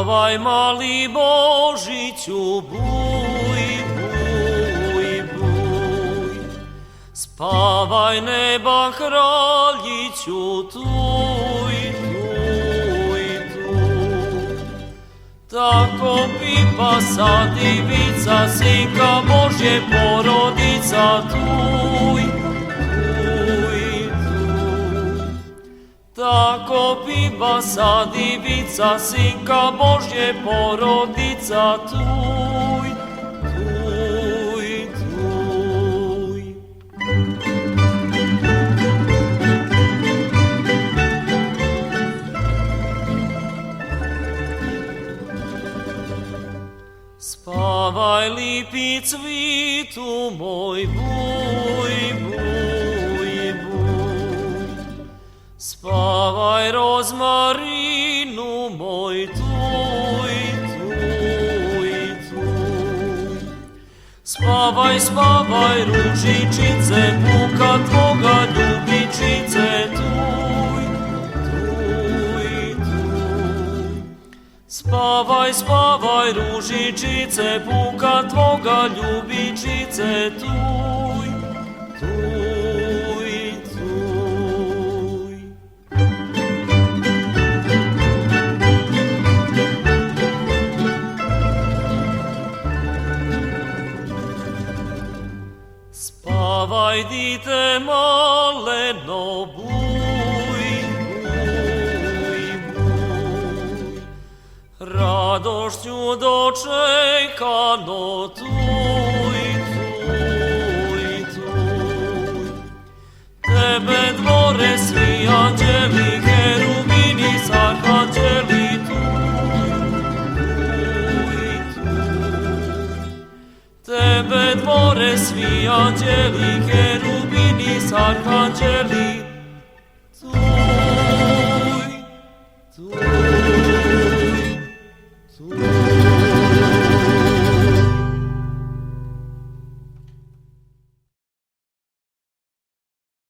Spavaj, mali Božiću, buj, buj, buj. Spavaj, neba kraljiću, tuj, tuj, tuj. Tako pipa sa divica, sinka Božje porodica, tuj, tuj, tuj. Tako pipa sa divica, sinka Božje porodica, tuj, tuj, tuj. Spavaj, lipi cvitu moj, buj, buj, buj. Spavaj, rozmarinu moj, tuj, tuj, tuj. Spavaj, spavaj, ružičice, puka tvoga ljubičice, tuj, tuj, tuj. Spavaj, spavaj, ružičice, puka tvoga ljubičice, tuj, tuj, tuj. Spavaj, dite maleno, buj, buj, buj. Radošću dočekano, tuj, tuj, tuj. Tebe dvore svi anđeli, herubini s arhanđeli, tuj, tuj, tuj. Tebe dvore svi anđeli, herubini s arhanđeli,